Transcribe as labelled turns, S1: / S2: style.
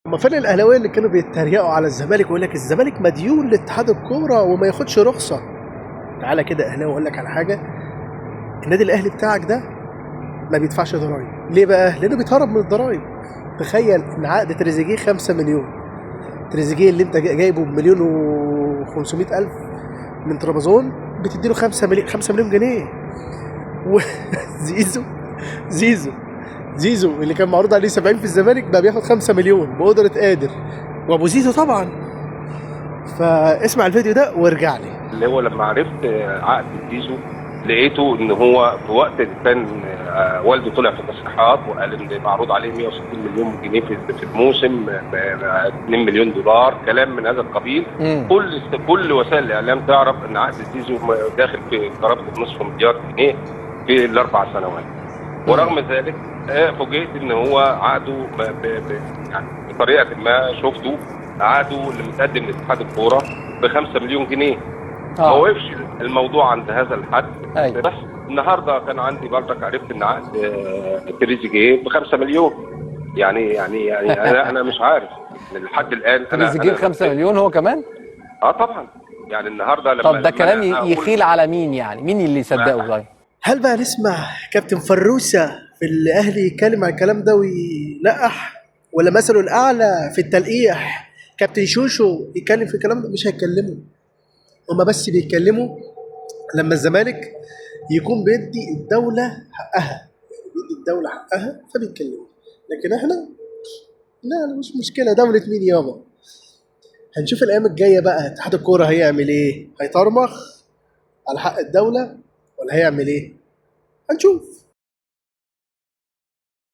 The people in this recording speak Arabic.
S1: هما فين الاهلاويه اللي كانوا بيتريقوا على الزمالك ويقول لك الزمالك مديون لاتحاد الكوره وما ياخدش رخصه؟ تعالى كده اهلاوي اقول لك على حاجه. النادي الاهلي بتاعك ده ما بيدفعش ضرايب. ليه بقى؟ لانه بيتهرب من الضرايب. تخيل ان عقد تريزيجيه 5 مليون. تريزيجيه اللي انت جايبه بمليون و500 الف من ترابزون بتديله 5 مليون جنيه. وزيزو زيزو زيزو اللي كان معروض عليه 70 في الزمالك بقى بياخد 5 مليون بقدرة قادر. وابو زيزو طبعا. فاسمع الفيديو ده وارجع لي.
S2: اللي هو لما عرفت عقد زيزو لقيته ان هو في وقت كان والده طلع في تصريحات وقال ان معروض عليه 160 مليون جنيه في الموسم، 2 مليون دولار، كلام من هذا القبيل. كل وسائل الاعلام تعرف ان عقد زيزو داخل في قرابه نصف مليار جنيه في الاربع سنوات. ورغم ذلك فوجئت ان هو عقده يعني بطريقه ما شفته عقده اللي متقدم لاتحاد الكوره ب 5 مليون جنيه. ما وقفش الموضوع عند هذا الحد.
S3: أيوة.
S2: بس النهارده كان عندي برضك عرفت ان عقد تريزيجيه ب 5 مليون. يعني انا مش عارف لحد الان.
S3: تريزيجيه ب 5 مليون هو كمان؟
S2: طبعا. يعني النهارده لما
S3: طب ده كلام يخيل على مين يعني؟ مين اللي يصدقه طيب؟
S1: هل بقى نسمع كابتن فروسة في الاهلي يتكلم عن الكلام ده ويلقح؟ ولا مثله الاعلى في التلقيح كابتن شوشو يتكلم في الكلام ده؟ مش هيتكلموا. هما بس بيتكلموا لما الزمالك يكون بيدي الدولة حقها، بيدي الدولة حقها فبيتكلموا. لكن احنا لا، مش مشكلة دولة مين يابا. هنشوف الأيام الجاية بقى اتحاد الكورة هيعمل ايه؟ هيطرمخ على حق الدولة ولا هيعمل ايه؟ هنشوف.